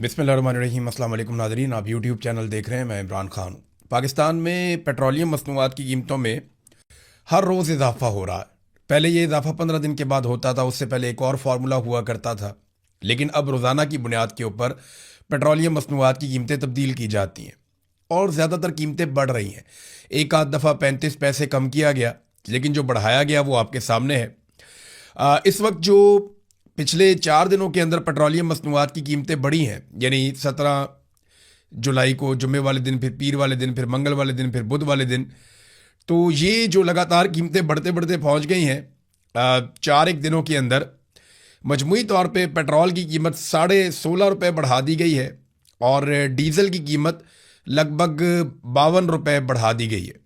बिस्मिल्लाहिर्रहमानिर्रहीम। अस्सलाम वालेकुम नाज़रीन, आप यूट्यूब चैनल देख रहे हैं। मैं इमरान खान हूँ। पाकिस्तान में पेट्रोलियम मसनूआत की कीमतों में हर रोज़ इजाफा हो रहा है। पहले ये इजाफा 15 दिन के बाद होता था, उससे पहले एक और फार्मूला हुआ करता था, लेकिन अब रोज़ाना की बुनियाद के ऊपर पेट्रोलियम मसनूआत की कीमतें तब्दील की जाती हैं और ज़्यादातर कीमतें बढ़ रही हैं। एक आध दफ़ा 35 पैसे कम किया गया, लेकिन जो बढ़ाया गया वो आपके सामने है। इस वक्त जो पिछले 4 दिनों के अंदर पेट्रोलियम मसनूआत की कीमतें बढ़ी हैं, यानी 17 जुलाई को जुम्मे वाले दिन, फिर पीर वाले दिन, फिर मंगल वाले दिन, फिर बुध वाले दिन, तो ये जो लगातार कीमतें बढ़ते बढ़ते पहुंच गई हैं 4 एक दिनों के अंदर, मजमूई तौर पे पेट्रोल की कीमत ₹16.5 बढ़ा दी गई है और डीज़ल की कीमत लगभग ₹52 बढ़ा दी गई है।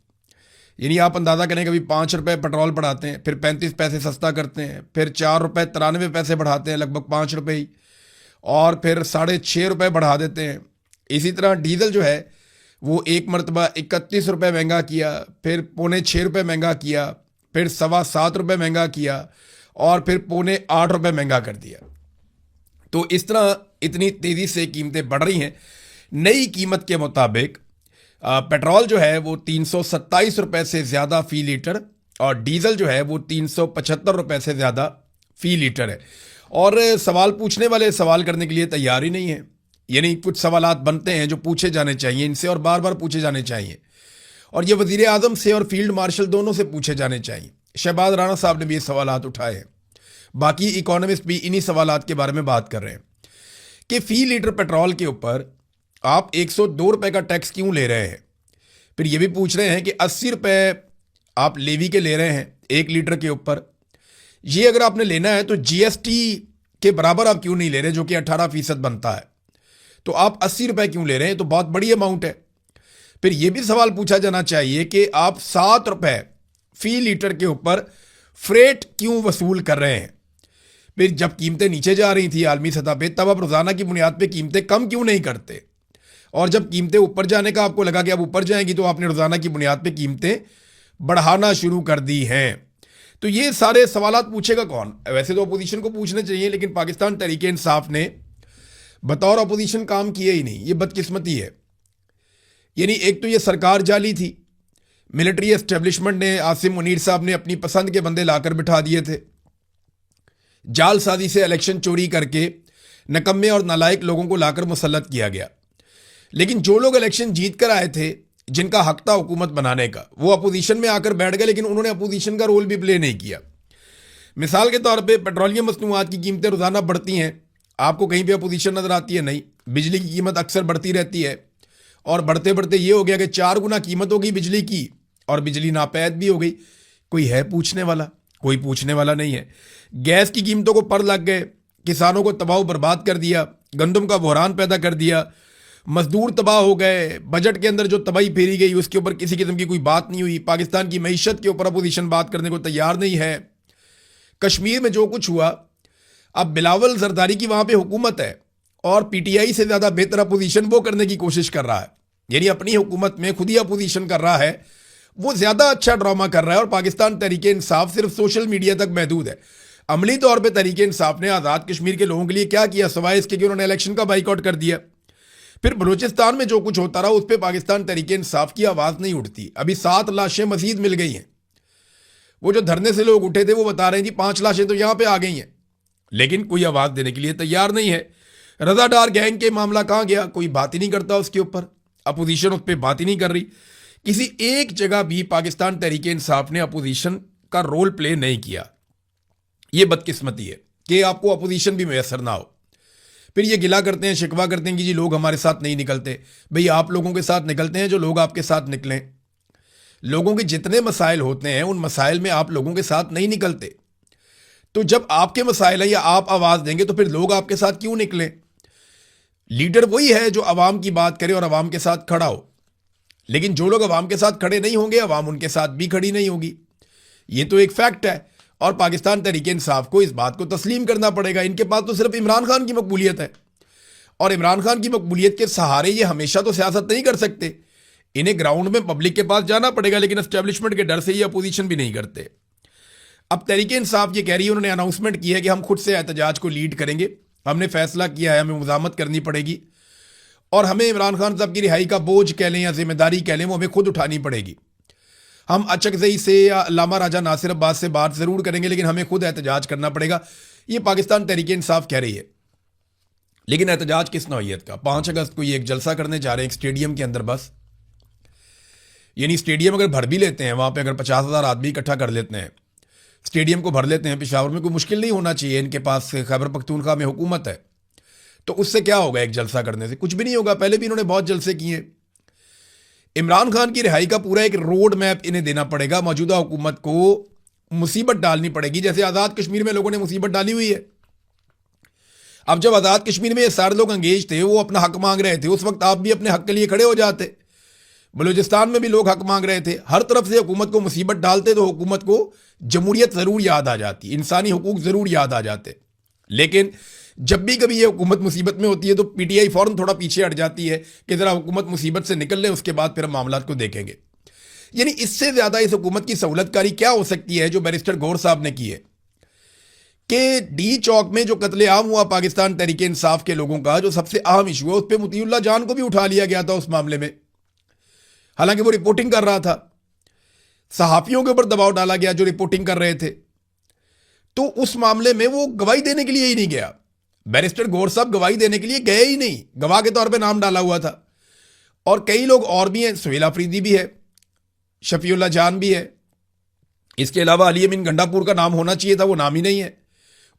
यानी आप अंदाज़ा करें, कभी ₹5 पेट्रोल बढ़ाते हैं, फिर 35 पैसे सस्ता करते हैं, फिर ₹4.93 बढ़ाते हैं, लगभग ₹5 ही, और फिर ₹6.5 बढ़ा देते हैं। इसी तरह डीज़ल जो है वो एक मरतबा ₹31 महंगा किया, फिर ₹6.25 महंगा किया, फिर ₹7.25 महंगा किया और फिर ₹8.25 महंगा कर दिया। तो इस तरह इतनी तेज़ी से कीमतें बढ़ रही हैं। नई कीमत के मुताबिक पेट्रोल जो है वो ₹327 से ज़्यादा फ़ी लीटर और डीज़ल जो है वो ₹375 से ज़्यादा फ़ी लीटर है। और सवाल पूछने वाले सवाल करने के लिए तैयार ही नहीं है। यानी कुछ सवालात बनते हैं जो पूछे जाने चाहिए इनसे, और बार बार पूछे जाने चाहिए, और ये वज़ीर आज़म से और फील्ड मार्शल दोनों से पूछे जाने चाहिए। शहबाज राणा साहब ने भी ये सवालात उठाए हैं, बाकी इकोनॉमिस्ट भी इन्हीं सवालात के बारे में बात कर रहे हैं कि फ़ी लीटर पेट्रोल के ऊपर आप ₹102 का टैक्स क्यों ले रहे हैं। फिर ये भी पूछ रहे हैं कि ₹80 आप लेवी के ले रहे हैं 1 लीटर के ऊपर। ये अगर आपने लेना है तो जीएसटी के बराबर आप क्यों नहीं ले रहे, जो कि 18% बनता है। तो आप ₹80 क्यों ले रहे हैं, तो बहुत बड़ी अमाउंट है। फिर यह भी सवाल पूछा जाना चाहिए कि आप ₹7 फी लीटर के ऊपर फ्रेट क्यों वसूल कर रहे हैं। फिर जब कीमतें नीचे जा रही थी आलमी सतह पे, तब आप रोज़ाना की बुनियाद पे कीमतें कम क्यों नहीं करते, और जब कीमतें ऊपर जाने का आपको लगा कि अब ऊपर जाएंगी तो आपने रोज़ाना की बुनियाद पे कीमतें बढ़ाना शुरू कर दी हैं। तो ये सारे सवालात पूछेगा कौन। वैसे तो अपोजिशन को पूछने चाहिए, लेकिन पाकिस्तान तहरीक इंसाफ ने बतौर अपोजिशन काम किया ही नहीं। ये बदकिस्मती है। यानी एक तो ये सरकार जाली थी, मिलिट्री एस्टेब्लिशमेंट ने, आसिम मुनीर साहब ने अपनी पसंद के बंदे लाकर बिठा दिए थे। जालसाजी से इलेक्शन चोरी करके नकम्मे और नालायक लोगों को लाकर मुसल्लत किया गया। लेकिन जो लोग इलेक्शन जीत कर आए थे, जिनका हक था हुकूमत बनाने का, वो अपोजिशन में आकर बैठ गए, लेकिन उन्होंने अपोजिशन का रोल भी प्ले नहीं किया। मिसाल के तौर पे पेट्रोलियम मसनूआत की कीमतें रोज़ाना बढ़ती हैं, आपको कहीं पे अपोजिशन नज़र आती है? नहीं। बिजली की कीमत अक्सर बढ़ती रहती है, और बढ़ते बढ़ते ये हो गया कि 4 गुना कीमत हो गई बिजली की, और बिजली नापैद भी हो गई। कोई है पूछने वाला? कोई पूछने वाला नहीं है। गैस की कीमतों को पर लग गए, किसानों को तबाह बर्बाद कर दिया, गंदम का बहरान पैदा कर दिया, मजदूर तबाह हो गए। बजट के अंदर जो तबाही फेरी गई उसके ऊपर किसी किस्म की कोई बात नहीं हुई। पाकिस्तान की मईशत के ऊपर अपोजिशन बात करने को तैयार नहीं है। कश्मीर में जो कुछ हुआ, अब बिलावल जरदारी की वहां पे हुकूमत है, और पीटीआई से ज्यादा बेहतर अपोजिशन वो करने की कोशिश कर रहा है। यानी अपनी हुकूमत में खुद ही अपोजिशन कर रहा है, वो ज्यादा अच्छा ड्रामा कर रहा है। और पाकिस्तान तहरीक इंसाफ सिर्फ सोशल मीडिया तक महदूद है। अमली तौर पर तहरीक इंसाफ ने आज़ाद कश्मीर के लोगों के लिए क्या किया, सिवाय इसके कि उन्होंने इलेक्शन का बाइकआउट कर दिया। फिर बलूचिस्तान में जो कुछ होता रहा उस पर पाकिस्तान तहरीक इंसाफ की आवाज़ नहीं उठती। अभी 7 लाशें मजीद मिल गई हैं। वो जो धरने से लोग उठे थे वो बता रहे हैं जी 5 लाशें तो यहां पे आ गई हैं, लेकिन कोई आवाज़ देने के लिए तैयार नहीं है। रजादार गैंग के मामला कहां गया? कोई बात ही नहीं करता उसके ऊपर। अपोजिशन उस पर बात ही नहीं कर रही। किसी एक जगह भी पाकिस्तान तहरीक इंसाफ ने अपोजिशन का रोल प्ले नहीं किया। यह बदकिस्मती है कि आपको अपोजिशन भी मैसर ना हो। फिर ये गिला करते हैं, शिकवा करते हैं कि जी लोग हमारे साथ नहीं निकलते। भाई आप लोगों के साथ निकलते हैं जो लोग आपके साथ निकलें। लोगों के जितने मसाइल होते हैं उन मसाइल में आप लोगों के साथ नहीं निकलते। तो जब आपके मसाइल हैं या आप आवाज़ देंगे तो फिर लोग आपके साथ क्यों निकलें? लीडर वही है जो अवाम की बात करे और अवाम के साथ खड़ा हो। लेकिन जो लोग अवाम के साथ खड़े नहीं होंगे, अवाम उनके साथ भी खड़ी नहीं होगी। ये तो एक फैक्ट है, और पाकिस्तान तहरीक इंसाफ को इस बात को तस्लीम करना पड़ेगा। इनके पास तो सिर्फ इमरान खान की मकबूलियत है, और इमरान खान की मकबूलियत के सहारे ये हमेशा तो सियासत नहीं कर सकते। इन्हें ग्राउंड में पब्लिक के पास जाना पड़ेगा, लेकिन एस्टेब्लिशमेंट के डर से ये अपोजिशन भी नहीं करते। अब तहरीक इंसाफ ये कह रही है, उन्होंने अनाउंसमेंट की है कि हम खुद से एहतजाज को लीड करेंगे, हमने फैसला किया है, हमें मुज़ामत करनी पड़ेगी और हमें इमरान खान साहब की रिहाई का बोझ कह लें या जिम्मेदारी कह लें, वो हमें खुद उठानी पड़ेगी। हम अचकज़ई से या अल्लामा राजा नासिर अब्बास से बात ज़रूर करेंगे, लेकिन हमें खुद एहतजाज करना पड़ेगा। ये पाकिस्तान तहरीक इंसाफ कह रही है, लेकिन एहतजाज किस नौइयत का? 5 अगस्त को ये एक जलसा करने जा रहे हैं एक स्टेडियम के अंदर, बस यानी स्टेडियम अगर भर भी लेते हैं, वहाँ पे अगर 50,000 आदमी इकट्ठा कर लेते हैं, स्टेडियम को भर लेते हैं पेशावर में, कोई मुश्किल नहीं होना चाहिए। इनके पास खैबर पख्तूनख्वा में हुकूमत है, तो उससे क्या होगा? एक जलसा करने से कुछ भी नहीं होगा। पहले भी इन्होंने बहुत जलसे किए। इमरान खान की रिहाई का पूरा एक रोड मैप इन्हें देना पड़ेगा। मौजूदा हुकूमत को मुसीबत डालनी पड़ेगी, जैसे आज़ाद कश्मीर में लोगों ने मुसीबत डाली हुई है। अब जब आज़ाद कश्मीर में ये सारे लोग अंगेज थे, वो अपना हक मांग रहे थे, उस वक्त आप भी अपने हक के लिए खड़े हो जाते। बलूचिस्तान में भी लोग हक मांग रहे थे। हर तरफ से हुकूमत को मुसीबत डालते तो हुकूमत को जमहूरियत ज़रूर याद आ जाती, इंसानी हुकूक ज़रूर याद आ जाते। लेकिन जब भी कभी ये हुकूमत मुसीबत में होती है तो पीटीआई फौरन थोड़ा पीछे हट जाती है कि ज़रा हुकूमत मुसीबत से निकल ले, उसके बाद फिर हम मामलात को देखेंगे। यानी इससे ज़्यादा इस हुकूमत की सहूलतकारी क्या हो सकती है जो बैरिस्टर गौर साहब ने की है कि डी चौक में जो कत्लेआम हुआ पाकिस्तान तहरीक इंसाफ के लोगों का, जो सबसे अहम इशू है, उस पर मुतीउल्लाह जान को भी उठा लिया गया था उस मामले में, हालांकि वो रिपोर्टिंग कर रहा था। सहाफ़ियों के ऊपर दबाव डाला गया जो रिपोर्टिंग कर रहे थे, तो उस मामले में वो गवाही देने के लिए ही नहीं गया। बैरिस्टर गौर साहब गवाही देने के लिए गए ही नहीं, गवाह के तौर पे नाम डाला हुआ था। और कई लोग और भी हैं, सुहेल अफरीदी भी है, शफीउल्लाह जान भी है, इसके अलावा अली अमीन गंडापुर का नाम होना चाहिए था, वो नाम ही नहीं है।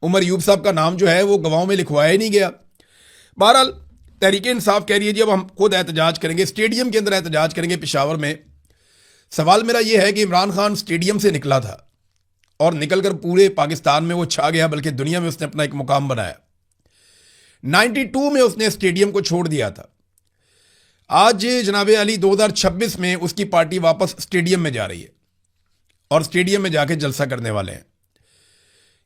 उमर यूब साहब का नाम जो है वो गवाहों में लिखवाया ही नहीं गया। बहरहाल तहरीक इंसाफ कह रही है जी अब हम खुद एहतजाज करेंगे, स्टेडियम के अंदर एहतजाज करेंगे पेशावर में। सवाल मेरा यह है कि इमरान खान स्टेडियम से निकला था और निकलकर पूरे पाकिस्तान में वो छा गया, बल्कि दुनिया में उसने अपना एक मुकाम बनाया। 92 में उसने स्टेडियम को छोड़ दिया था। आज जनाब अली 2026 में उसकी पार्टी वापस स्टेडियम में जा रही है और स्टेडियम में जाके जलसा करने वाले हैं।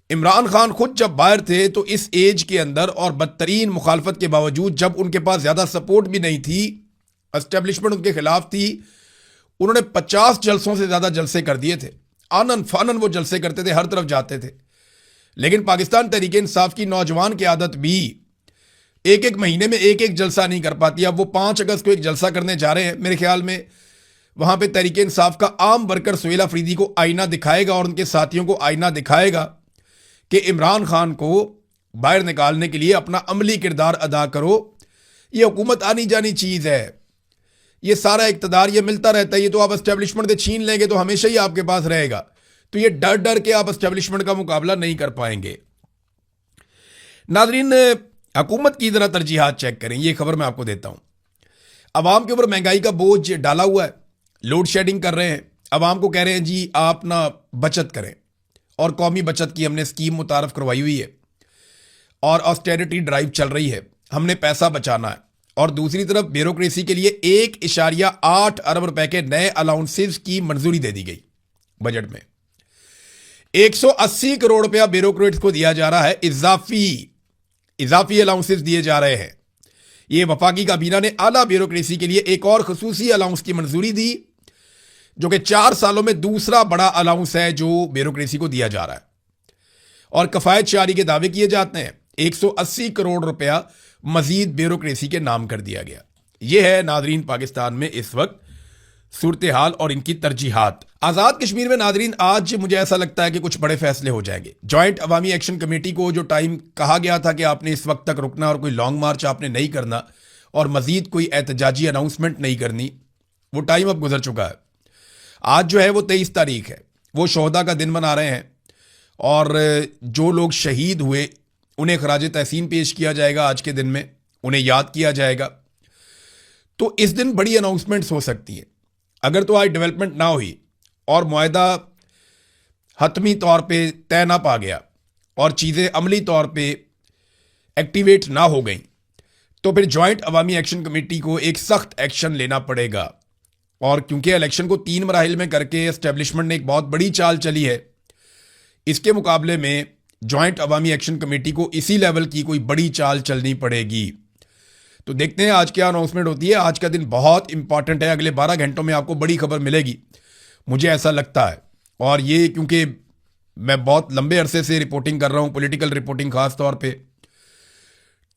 इमरान खान खुद जब बाहर थे तो इस एज के अंदर और बदतरीन मुखालफत के बावजूद, जब उनके पास ज़्यादा सपोर्ट भी नहीं थी, एस्टेब्लिशमेंट उनके खिलाफ थी, उन्होंने 50 जलसों से ज़्यादा जलसे कर दिए थे। आनन फानन वो जलसे करते थे, हर तरफ जाते थे। लेकिन पाकिस्तान तहरीक इंसाफ की नौजवान की आदत भी एक एक महीने में एक एक जलसा नहीं कर पाती। अब वो 5 अगस्त को एक जलसा करने जा रहे हैं, मेरे ख्याल में वहाँ पे तहरीक इंसाफ का आम वर्कर सुहेल अफरीदी को आईना दिखाएगा और उनके साथियों को आईना दिखाएगा कि इमरान खान को बाहर निकालने के लिए अपना अमली किरदार अदा करो। ये हुकूमत आनी जानी चीज़ है, ये सारा इक़्तिदार ये मिलता रहता है, ये तो आप एस्टेब्लिशमेंट से छीन लेंगे तो हमेशा ही आपके पास रहेगा। तो ये डर डर के आप एस्टेब्लिशमेंट का मुकाबला नहीं कर पाएंगे। नाज़रीन, हुकूमत की ज़रा तरजीहात चेक करें। ये खबर मैं आपको देता हूँ। अवाम के ऊपर महंगाई का बोझ डाला हुआ है, लोड शेडिंग कर रहे हैं, अवाम को कह रहे हैं जी आप ना बचत करें, और कौमी बचत की हमने स्कीम मुतारफ करवाई हुई है और ऑस्टेरिटी ड्राइव चल रही है, हमने पैसा बचाना है। और दूसरी तरफ ब्यूरोक्रेसी के लिए 1.8 अरब रुपए के नए अलाउंसेस की मंजूरी दे दी गई। बजट में 180 करोड़ रुपया ब्यूरोक्रेट्स को दिया जा रहा है, इजाफी अलाउंसेस दिए जा रहे हैं। ये वफाकी काबीना ने आला ब्यूरोक्रेसी के लिए एक और खसूसी अलाउंस की मंजूरी दी, जो कि 4 सालों में दूसरा बड़ा अलाउंस है जो ब्यूरोक्रेसी को दिया जा रहा है। और कफायत शारी के दावे किए जाते हैं। 180 करोड़ रुपया मजीद ब्यूरोक्रेसी के नाम कर दिया गया। यह है नादरीन पाकिस्तान में इस वक्त सूरत हाल और इनकी तरजीहात। आज़ाद कश्मीर में नादरीन आज मुझे ऐसा लगता है कि कुछ बड़े फैसले हो जाएंगे। जॉइंट अवामी एक्शन कमेटी को जो टाइम कहा गया था कि आपने इस वक्त तक रुकना और कोई लॉन्ग मार्च आपने नहीं करना और मजीद कोई एहतजाजी अनाउंसमेंट नहीं करनी, वो टाइम अब गुजर चुका है। आज जो है वो 23 तारीख है, वो शोहदा का दिन मना रहे हैं और जो लोग शहीद हुए उन्हें खराज तहसीन पेश किया जाएगा। आज के दिन में उन्हें याद किया जाएगा। तो इस दिन बड़ी अनाउंसमेंट्स हो सकती हैं। अगर तो आज डेवलपमेंट ना हुई और मुआहदा हतमी तौर पे तय ना पा गया और चीज़ें अमली तौर पे एक्टिवेट ना हो गई, तो फिर जॉइंट अवामी एक्शन कमेटी को एक सख्त एक्शन लेना पड़ेगा। और क्योंकि इलेक्शन को 3 मराहिल में करके एस्टेब्लिशमेंट ने एक बहुत बड़ी चाल चली है, इसके मुकाबले में जॉइंट अवामी एक्शन कमेटी को इसी लेवल की कोई बड़ी चाल चलनी पड़ेगी। तो देखते हैं आज क्या अनाउंसमेंट होती है। आज का दिन बहुत इंपॉर्टेंट है, अगले 12 घंटों में आपको बड़ी खबर मिलेगी, मुझे ऐसा लगता है। और ये क्योंकि मैं बहुत लंबे अरसे से रिपोर्टिंग कर रहा हूँ, पॉलिटिकल रिपोर्टिंग खास तौर पे,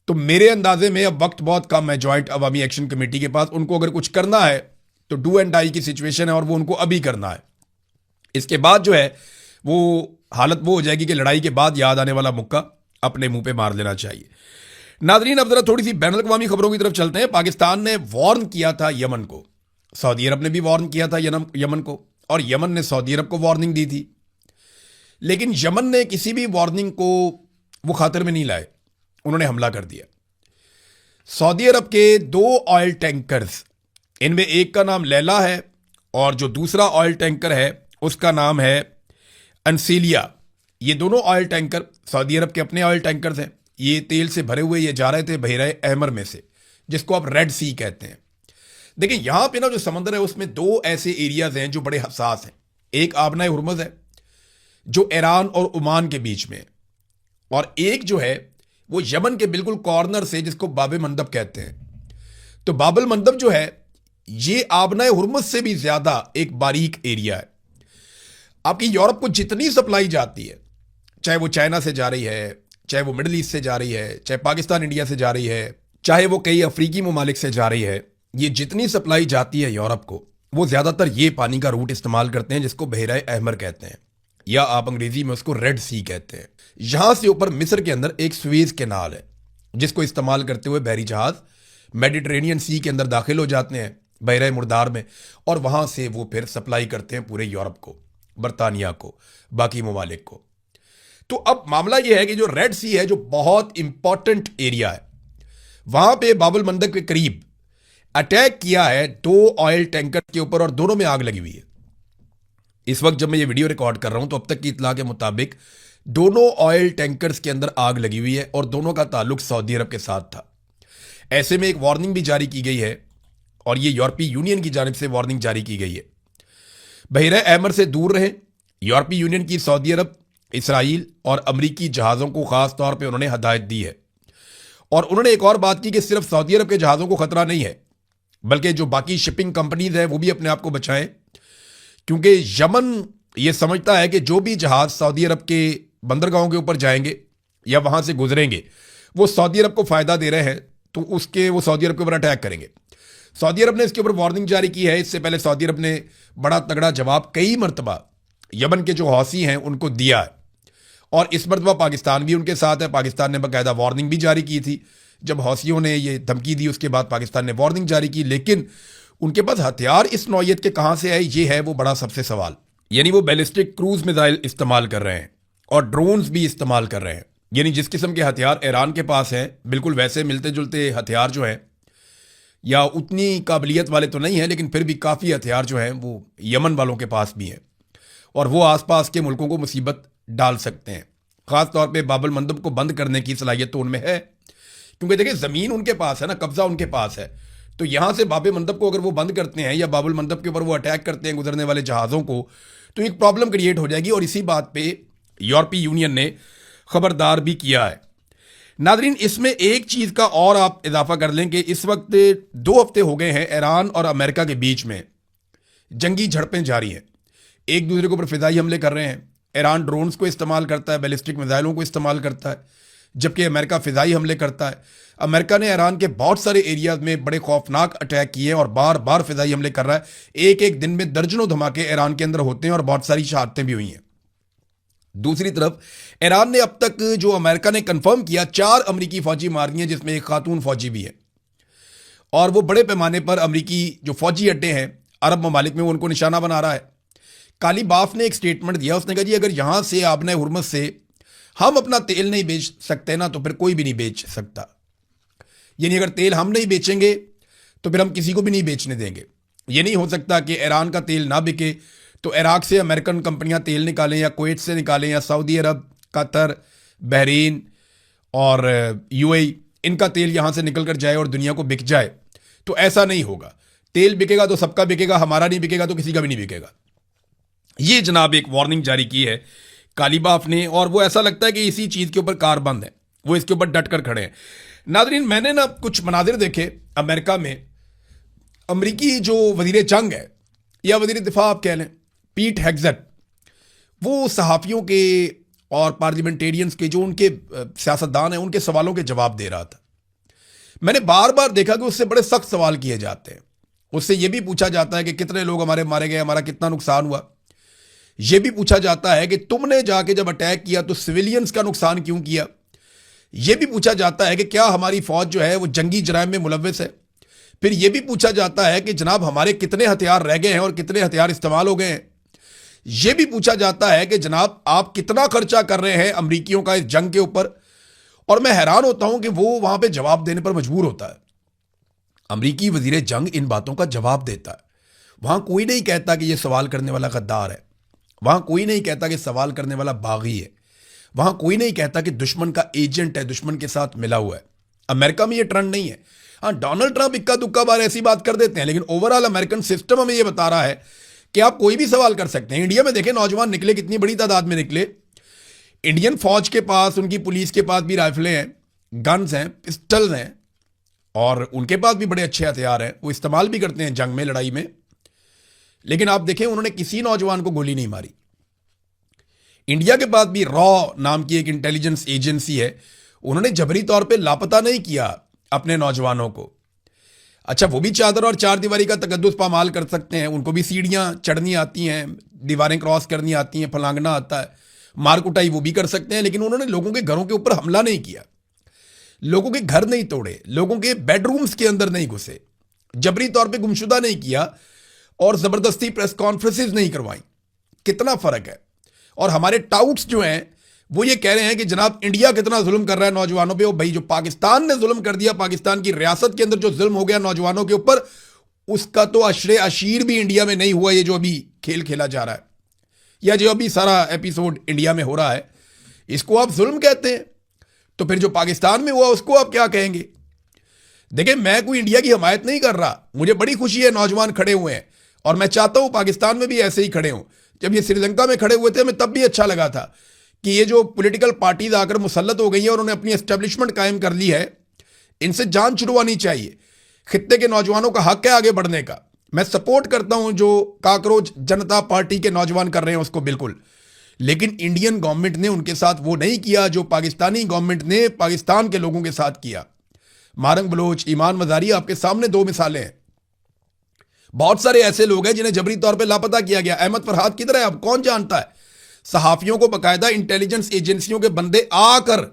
तो मेरे अंदाजे में अब वक्त बहुत कम है जॉइंट अवामी एक्शन कमेटी के पास। उनको अगर कुछ करना है तो डू एंड डाई की सिचुएशन है और वो उनको अभी करना है। इसके बाद जो है वो हालत वो हो जाएगी कि लड़ाई के बाद याद आने वाला मुक्का अपने मुंह पे मार लेना चाहिए। नाजरीन, अब जरा थोड़ी सी बैनुल अक़वामी खबरों की तरफ चलते हैं। पाकिस्तान ने वार्न किया था यमन को, सऊदी अरब ने भी वार्न किया था यमन को, और यमन ने सऊदी अरब को वार्निंग दी थी। लेकिन यमन ने किसी भी वार्निंग को वो खातिर में नहीं लाए, उन्होंने हमला कर दिया। सऊदी अरब के 2 ऑयल टैंकर्स, इनमें एक का नाम लैला है और जो दूसरा ऑयल टैंकर है उसका नाम है अंसीलिया। ये दोनों ऑयल टैंकर सऊदी अरब के अपने ऑयल टैंकर्स हैं। ये तेल से भरे हुए ये जा रहे थे बहरा अहमर में से, जिसको आप रेड सी कहते हैं। देखिए यहां पे ना जो समंदर है उसमें 2 ऐसे एरियाज हैं जो बड़े हसास हैं। एक आबनाए हुर्मुज़ है जो ईरान और ओमान के बीच में है, और एक जो है वो यमन के बिल्कुल कॉर्नर से, जिसको बाब मंदब कहते हैं। तो बाबल मंदब जो है ये आबनाए हुर्मुज़ से भी ज्यादा एक बारीक एरिया है। आपकी यूरोप को जितनी सप्लाई जाती है, चाहे वो चाइना से जा रही है, चाहे वो मिडिल ईस्ट से जा रही है, चाहे पाकिस्तान इंडिया से जा रही है, चाहे वो कई अफ्रीकी ममालिक से जा रही है, ये जितनी सप्लाई जाती है यूरोप को, वो ज्यादातर ये पानी का रूट इस्तेमाल करते हैं जिसको बहरा अहमर कहते हैं, या आप अंग्रेजी में उसको रेड सी कहते हैं। यहां से ऊपर मिस्र के अंदर एक स्वेज कैनाल है जिसको इस्तेमाल करते हुए बहरी जहाज मेडिटरेनियन सी के अंदर दाखिल हो जाते हैं, बहरा मुर्दार में, और वहां से वो फिर सप्लाई करते हैं पूरे यूरोप को, बरतानिया को, बाकी ममालिक को। तो अब मामला यह है कि जो रेड सी है, जो बहुत इंपॉर्टेंट एरिया है, वहां पे बाबुल मंदब के करीब अटैक किया है 2 ऑयल टैंकर के ऊपर और दोनों में आग लगी हुई है। इस वक्त जब मैं ये वीडियो रिकॉर्ड कर रहा हूं तो अब तक की इत्तला के मुताबिक दोनों ऑयल टैंकर्स के अंदर आग लगी हुई है और दोनों का ताल्लुक सऊदी अरब के साथ था। ऐसे में एक वार्निंग भी जारी की गई है और ये यूरोपीय यूनियन की जानिब से वार्निंग जारी की गई है, बहरा अहमर से दूर रहें। यूरोपीय यूनियन की सऊदी अरब, इसराइल और अमरीकी जहाज़ों को ख़ास तौर पे उन्होंने हदायत दी है। और उन्होंने एक और बात की कि सिर्फ सऊदी अरब के जहाज़ों को ख़तरा नहीं है, बल्कि जो बाकी शिपिंग कंपनीज हैं वो भी अपने आप को बचाएं, क्योंकि यमन ये समझता है कि जो भी जहाज़ सऊदी अरब के बंदरगाहों के ऊपर जाएंगे या वहाँ से गुजरेंगे वो सऊदी अरब को फ़ायदा दे रहे हैं, तो वो सऊदी अरब के ऊपर अटैक करेंगे। सऊदी अरब ने इसके ऊपर वार्निंग जारी की है। इससे पहले सऊदी अरब ने बड़ा तगड़ा जवाब कई मरतबा यमन के जो हौसी हैं उनको दिया है, और इस मरतबा पाकिस्तान भी उनके साथ है। पाकिस्तान ने बाकायदा वार्निंग भी जारी की थी। जब हौसियों ने ये धमकी दी उसके बाद पाकिस्तान ने वार्निंग जारी की, लेकिन उनके पास हथियार इस नौयत के कहाँ से आए, ये है वो बड़ा सबसे सवाल। यानी वो बैलिस्टिक क्रूज मिसाइल इस्तेमाल कर रहे हैं और ड्रोन्स भी इस्तेमाल कर रहे हैं। यानी जिस किस्म के हथियार ईरान के पास हैं, बिल्कुल वैसे मिलते जुलते हथियार जो हैं, या उतनी काबिलियत वाले तो नहीं है, लेकिन फिर भी काफ़ी हथियार जो हैं वो यमन वालों के पास भी हैं, और वो आसपास के मुल्कों को मुसीबत डाल सकते हैं। ख़ास तौर पे बाबुल मंदब को बंद करने की सलाहियत तो उनमें है, क्योंकि देखिए ज़मीन उनके पास है ना, कब्ज़ा उनके पास है। तो यहाँ से बाब मंदब को अगर वो बंद करते हैं या बाबुल मंदब के ऊपर वो अटैक करते हैं गुजरने वाले जहाज़ों को, तो एक प्रॉब्लम क्रिएट हो जाएगी। और इसी बात पे यूरोपीय यूनियन ने खबरदार भी किया है। नादरीन, इसमें एक चीज़ का और आप इजाफा कर लें कि इस वक्त 2 हफ्ते हो गए हैं ईरान और अमेरिका के बीच में जंगी झड़पें जारी हैं। एक दूसरे के ऊपर फिजाई हमले कर रहे हैं। ईरान ड्रोन्स को इस्तेमाल करता है, बैलिस्टिक मिसाइलों को इस्तेमाल करता है, जबकि अमेरिका फिजाई हमले करता है। अमेरिका ने ईरान के बहुत सारे एरियाज में बड़े खौफनाक अटैक किए और बार बार फिजाई हमले कर रहा है। एक एक दिन में दर्जनों धमाके ईरान के अंदर होते हैं और बहुत सारी शहादतें भी हुई हैं। दूसरी तरफ ईरान ने अब तक, जो अमेरिका ने कंफर्म किया, 4 अमरीकी फौजी मार दिए, जिसमें एक खातून फौजी भी है। और वो बड़े पैमाने पर अमरीकी जो फौजी अड्डे हैं अरब ममालिक में, वो उनको निशाना बना रहा है। काली बाफ ने एक स्टेटमेंट दिया, उसने कहा जी अगर यहां से आबने हुर्मुज़ से हम अपना तेल नहीं बेच सकते ना, तो फिर कोई भी नहीं बेच सकता। यानी अगर तेल हम नहीं बेचेंगे तो फिर हम किसी को भी नहीं बेचने देंगे। ये नहीं हो सकता कि ईरान का तेल ना बिके तो इराक से अमेरिकन कंपनियां तेल निकालें, या कुवैत से निकालें, या सऊदी अरब, कतर, बहरीन और यूएई, इनका तेल यहां से निकल कर जाए और दुनिया को बिक जाए। तो ऐसा नहीं होगा। तेल बिकेगा तो सबका बिकेगा, हमारा नहीं बिकेगा तो किसी का भी नहीं बिकेगा। ये जनाब एक वार्निंग जारी की है कालीबाफ ने, और वो ऐसा लगता है कि इसी चीज़ के ऊपर कारबंद है, वो इसके ऊपर डट कर खड़े हैं। नादरीन, मैंने ना कुछ मनाजिर देखे अमेरिका में। अमरीकी जो वजीर जंग है या वजीर दिफा आप कह लें, पीट हेग्सेट, वो सहाफ़ियों के और पार्लियामेंटेरियंस के, जो उनके सियासतदान हैं, उनके सवालों के जवाब दे रहा था। मैंने बार बार देखा कि उससे बड़े सख्त सवाल किए जाते हैं। उससे यह भी पूछा जाता है कि कितने लोग हमारे मारे गए, हमारा कितना नुकसान हुआ। यह भी पूछा जाता है कि तुमने जाके जब अटैक किया तो सिविलियंस का नुकसान क्यों किया। यह भी पूछा जाता है कि क्या हमारी फौज जो है वो जंगी जराइम में मुलव्वस है। फिर यह भी पूछा जाता है कि जनाब हमारे कितने हथियार रह गए हैं और कितने हथियार इस्तेमाल हो गए हैं। यह भी पूछा जाता है कि जनाब आप कितना खर्चा कर रहे हैं अमरीकियों का इस जंग के ऊपर। और मैं हैरान होता हूं कि वो वहां पे जवाब देने पर मजबूर होता है। अमरीकी वजीर जंग इन बातों का जवाब देता है। वहां कोई नहीं कहता कि यह सवाल करने वाला गद्दार है, वहां कोई नहीं कहता कि सवाल करने वाला बागी है, वहां कोई नहीं कहता कि दुश्मन का एजेंट है, दुश्मन के साथ मिला हुआ है। अमेरिका में यह ट्रेंड नहीं है। हाँ, डोनाल्ड ट्रंप इक्का दुक्का बार ऐसी बात कर देते हैं, लेकिन ओवरऑल अमेरिकन सिस्टम हमें यह बता रहा है कि आप कोई भी सवाल कर सकते हैं। इंडिया में देखें नौजवान निकले, कितनी बड़ी तादाद में निकले। इंडियन फौज के पास, उनकी पुलिस के पास भी राइफलें हैं, गन्स हैं, पिस्टल्स हैं, और उनके पास भी बड़े अच्छे हथियार हैं। वो इस्तेमाल भी करते हैं जंग में, लड़ाई में। लेकिन आप देखें उन्होंने किसी नौजवान को गोली नहीं मारी। इंडिया के पास भी रॉ नाम की एक इंटेलिजेंस एजेंसी है, उन्होंने जबरी तौर पे लापता नहीं किया अपने नौजवानों को। अच्छा, वो भी चादर और चार दीवारी का तकद्दुस पामाल कर सकते हैं, उनको भी सीढ़ियां चढ़नी आती हैं, दीवारें क्रॉस करनी आती हैं, फलांगना आता है, मार कुटाई वो भी कर सकते हैं। लेकिन उन्होंने लोगों के घरों के ऊपर हमला नहीं किया, लोगों के घर नहीं तोड़े, लोगों के बेडरूम्स के अंदर नहीं घुसे, जबरी तौर पे गुमशुदा नहीं किया और जबरदस्ती प्रेस कॉन्फ्रेंसेस नहीं करवाई। कितना फर्क है। और हमारे टाउट्स जो हैं वो ये कह रहे हैं कि जनाब इंडिया कितना जुल्म कर रहा है नौजवानों पे। और भाई जो पाकिस्तान ने जुल्म कर दिया, पाकिस्तान की रियासत के अंदर जो जुल्म हो गया नौजवानों के ऊपर, उसका तो अशरे अशीर भी इंडिया में नहीं हुआ। ये जो अभी खेल खेला जा रहा है या जो अभी सारा एपिसोड इंडिया में हो रहा है, इसको आप जुल्म कहते हैं। तो फिर जो पाकिस्तान में हुआ उसको आप क्या कहेंगे। देखिए, मैं कोई इंडिया की हिमायत नहीं कर रहा, मुझे बड़ी खुशी है नौजवान खड़े हुए हैं, और मैं चाहता हूं पाकिस्तान में भी ऐसे ही खड़े हों। जब ये श्रीलंका में खड़े हुए थे, हमें तब भी अच्छा लगा था कि ये जो पॉलिटिकल पार्टीज आकर मुसल्लत हो गई है और उन्होंने अपनी एस्टेब्लिशमेंट कायम कर ली है, इनसे जान छुड़वानी चाहिए। खित्ते के नौजवानों का हक है आगे बढ़ने का। मैं सपोर्ट करता हूं जो काकरोच जनता पार्टी के नौजवान कर रहे हैं उसको, बिल्कुल। लेकिन इंडियन गवर्नमेंट ने उनके साथ वो नहीं किया जो पाकिस्तानी गवर्नमेंट ने पाकिस्तान के लोगों के साथ किया। मारंग बलोच, ईमान मजारी, आपके सामने दो मिसालें हैं। बहुत सारे ऐसे लोग हैं जिन्हें जबरी तौर पे लापता किया गया। अहमद फरहाद किधर है, अब कौन जानता है। सहाफियों को बकायदा इंटेलिजेंस एजेंसियों के बंदे आकर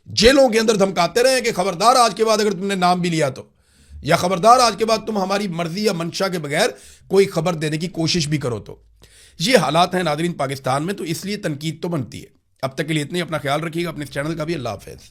जेलों के अंदर धमकाते रहे कि खबरदार आज के बाद अगर तुमने नाम भी लिया तो, या खबरदार आज के बाद तुम हमारी मर्जी या मंशा के बगैर कोई खबर देने की कोशिश भी करो तो। ये हालात हैं नाज़रीन पाकिस्तान में, तो इसलिए तनकीद तो बनती है। अब तक के लिए इतनी, अपना ख्याल रखिएगा, अपने चैनल का भी। अल्लाह हाफ़िज़।